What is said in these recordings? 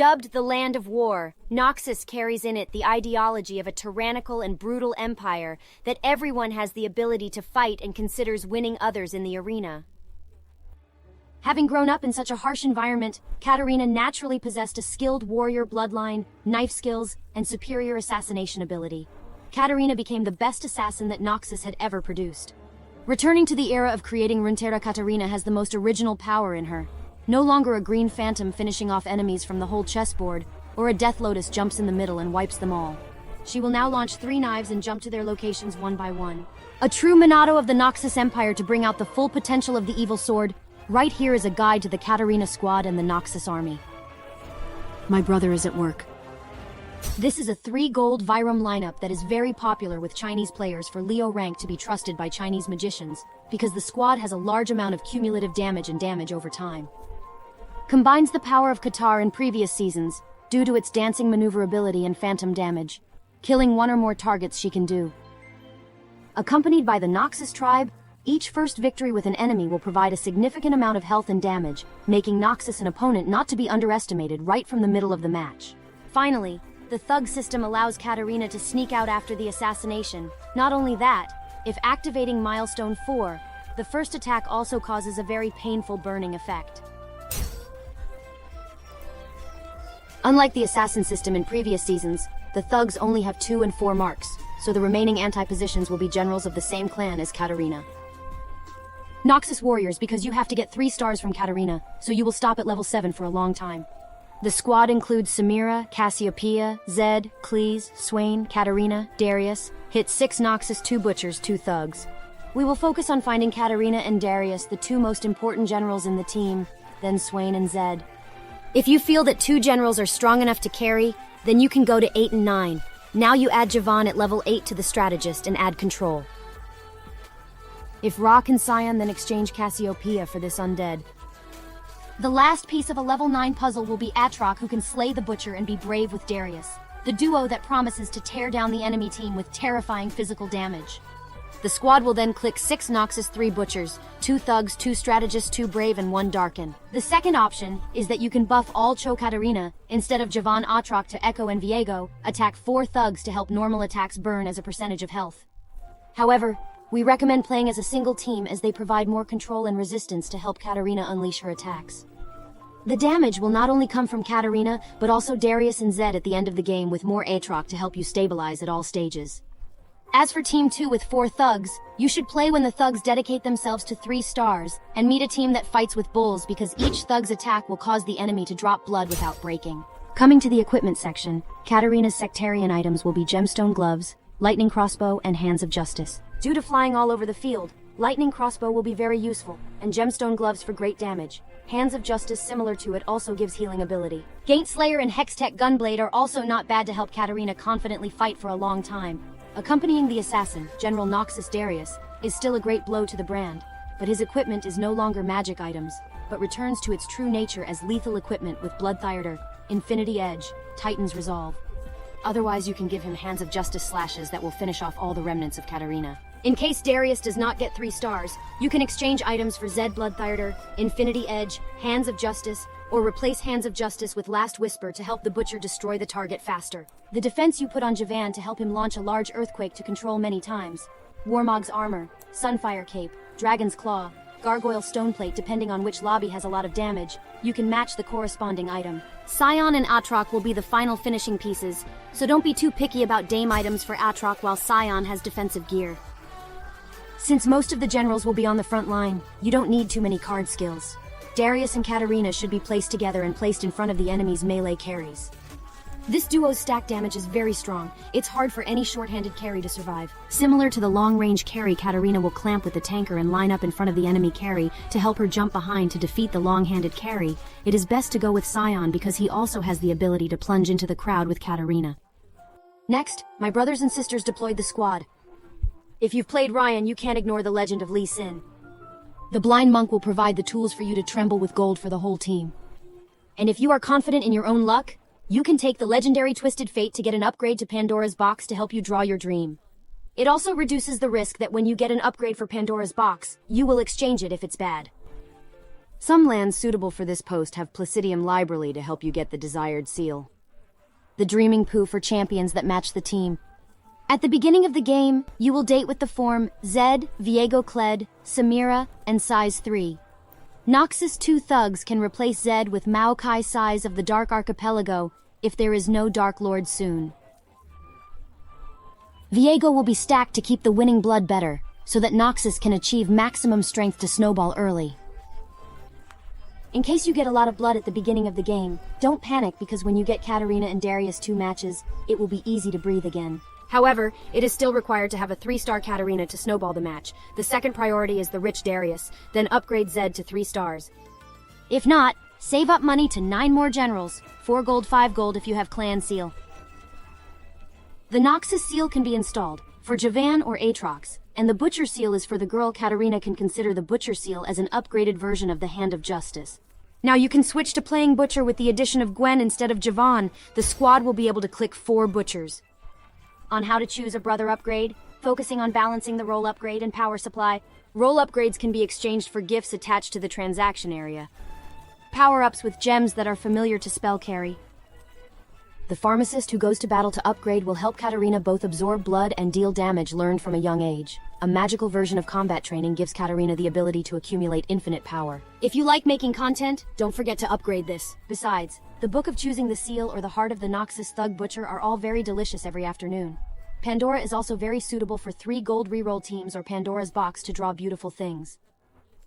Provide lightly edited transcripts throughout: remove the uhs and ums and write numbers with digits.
Dubbed the Land of War, Noxus carries in it the ideology of a tyrannical and brutal empire that everyone has the ability to fight and considers winning others in the arena. Having grown up in such a harsh environment, Katarina naturally possessed a skilled warrior bloodline, knife skills, and superior assassination ability. Katarina became the best assassin that Noxus had ever produced. Returning to the era of creating Runeterra, Katarina has the most original power in her. No longer a green phantom finishing off enemies from the whole chessboard, or a death lotus jumps in the middle and wipes them all. She will now launch 3 knives and jump to their locations one by one. A true Minato of the Noxus Empire to bring out the full potential of the evil sword. Right here is a guide to the Katarina squad and the Noxus army. My brother is at work. This is a 3 gold Vyram lineup that is very popular with Chinese players for Leo rank to be trusted by Chinese magicians, because the squad has a large amount of cumulative damage and damage over time. Combines the power of Katar in previous seasons, due to its dancing maneuverability and phantom damage, killing 1 or more targets she can do. Accompanied by the Noxus tribe, each first victory with an enemy will provide a significant amount of health and damage, making Noxus an opponent not to be underestimated right from the middle of the match. Finally, the Thug system allows Katarina to sneak out after the assassination. Not only that, if activating Milestone 4, the first attack also causes a very painful burning effect. Unlike the assassin system in previous seasons, the thugs only have 2 and 4 marks, so the remaining anti-positions will be generals of the same clan as Katarina. Noxus warriors, because you have to get 3 stars from Katarina, so you will stop at level 7 for a long time. The squad includes Samira, Cassiopeia, Zed, Cleese, Swain, Katarina, Darius, hit 6 Noxus, 2 butchers, 2 thugs. We will focus on finding Katarina and Darius, the 2 most important generals in the team, then Swain and Zed. If you feel that 2 generals are strong enough to carry, then you can go to 8 and 9. Now you add Javan at level 8 to the strategist and add control. If Ra can Scion, then exchange Cassiopeia for this undead. The last piece of a level 9 puzzle will be Atroc, who can slay the butcher and be brave with Darius, the duo that promises to tear down the enemy team with terrifying physical damage. The squad will then click 6 Noxus, 3 butchers, 2 thugs, 2 strategists, 2 brave, and 1 darken. The second option is that you can buff all Cho Katarina, instead of Javan Atroc to Echo and Viego, attack 4 thugs to help normal attacks burn as a percentage of health. However, we recommend playing as a single team as they provide more control and resistance to help Katarina unleash her attacks. The damage will not only come from Katarina, but also Darius and Zed at the end of the game, with more Atroc to help you stabilize at all stages. As for Team 2 with 4 thugs, you should play when the thugs dedicate themselves to 3 stars, and meet a team that fights with bulls, because each thug's attack will cause the enemy to drop blood without breaking. Coming to the equipment section, Katarina's sectarian items will be gemstone gloves, lightning crossbow, and hands of justice. Due to flying all over the field, lightning crossbow will be very useful, and gemstone gloves for great damage. Hands of justice, similar to it, also gives healing ability. Gaint Slayer and Hextech Gunblade are also not bad to help Katarina confidently fight for a long time. Accompanying the assassin, General Noxus Darius, is still a great blow to the brand, but his equipment is no longer magic items, but returns to its true nature as lethal equipment with Blood Theater, Infinity Edge, Titan's Resolve. Otherwise, you can give him Hands of Justice slashes that will finish off all the remnants of Katarina. In case Darius does not get 3 stars, you can exchange items for Zed Blood Theater, Infinity Edge, Hands of Justice, or replace Hands of Justice with Last Whisper to help the butcher destroy the target faster. The defense you put on Javan to help him launch a large earthquake to control many times. Warmog's Armor, Sunfire Cape, Dragon's Claw, Gargoyle Stoneplate, depending on which lobby has a lot of damage, you can match the corresponding item. Scion and Atroc will be the final finishing pieces, so don't be too picky about Dame items for Atroc while Scion has defensive gear. Since most of the generals will be on the front line, you don't need too many card skills. Darius and Katarina should be placed together and placed in front of the enemy's melee carries. This duo's stack damage is very strong. It's hard for any short-handed carry to survive. Similar to the long-range carry, Katarina will clamp with the tanker and line up in front of the enemy carry to help her jump behind to defeat the long-handed carry. It is best to go with Scion because he also has the ability to plunge into the crowd with Katarina. Next, my brothers and sisters deployed the squad. If you've played Ryan, you can't ignore the legend of Lee Sin. The blind monk will provide the tools for you to tremble with gold for the whole team. And if you are confident in your own luck, you can take the legendary Twisted Fate to get an upgrade to Pandora's Box to help you draw your dream. It also reduces the risk that when you get an upgrade for Pandora's Box, you will exchange it if it's bad. Some lands suitable for this post have Placidium liberally to help you get the desired seal. The Dreaming Poo for champions that match the team. At the beginning of the game, you will date with the form Zed, Viego Kled, Samira, and size 3. Noxus 2 thugs can replace Zed with Maokai size of the Dark Archipelago if there is no Dark Lord soon. Viego will be stacked to keep the winning blood better, so that Noxus can achieve maximum strength to snowball early. In case you get a lot of blood at the beginning of the game, don't panic because when you get Katarina and Darius 2 matches, it will be easy to breathe again. However, it is still required to have a 3-star Katarina to snowball the match. The second priority is the rich Darius, then upgrade Zed to 3 stars. If not, save up money to 9 more generals, 4 gold 5 gold if you have clan seal. The Noxus seal can be installed for Javan or Aatrox, and the Butcher seal is for the girl. Katarina can consider the Butcher seal as an upgraded version of the Hand of Justice. Now you can switch to playing Butcher with the addition of Gwen instead of Javan. The squad will be able to click 4 Butchers. On how to choose a brother upgrade, focusing on balancing the role upgrade and power supply. Role upgrades can be exchanged for gifts attached to the transaction area. Power-ups with gems that are familiar to spell carry. The pharmacist who goes to battle to upgrade will help Katarina both absorb blood and deal damage learned from a young age. A magical version of combat training gives Katarina the ability to accumulate infinite power. If you like making content, don't forget to upgrade this. Besides, the Book of Choosing the Seal or the Heart of the Noxus Thug Butcher are all very delicious every afternoon. Pandora is also very suitable for 3 gold reroll teams or Pandora's Box to draw beautiful things.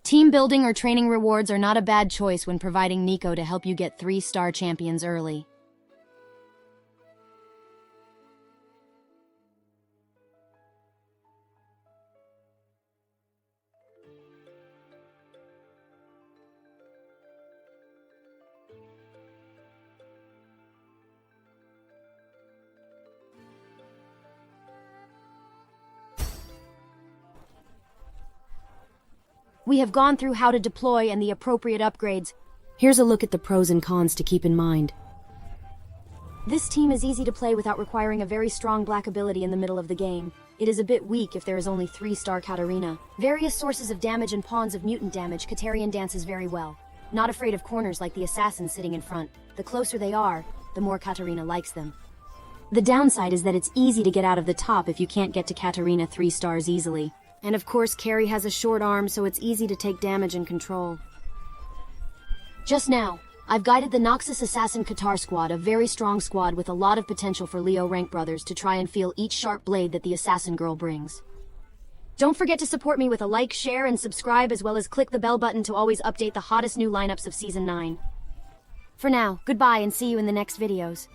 Team building or training rewards are not a bad choice when providing Nico to help you get 3-star champions early. We have gone through how to deploy and the appropriate upgrades. Here's a look at the pros and cons to keep in mind. This team is easy to play without requiring a very strong black ability in the middle of the game. It is a bit weak if there is only 3-star Katarina. Various sources of damage and pawns of mutant damage. Katarian dances very well. Not afraid of corners like the assassin sitting in front. The closer they are, the more Katarina likes them. The downside is that it's easy to get out of the top if you can't get to Katarina 3 stars easily. And of course, Carrie has a short arm, so it's easy to take damage and control. Just now, I've guided the Noxus Assassin Katar squad, a very strong squad with a lot of potential for Leo rank brothers to try and feel each sharp blade that the assassin girl brings. Don't forget to support me with a like, share, and subscribe, as well as click the bell button to always update the hottest new lineups of Season 9. For now, goodbye and see you in the next videos.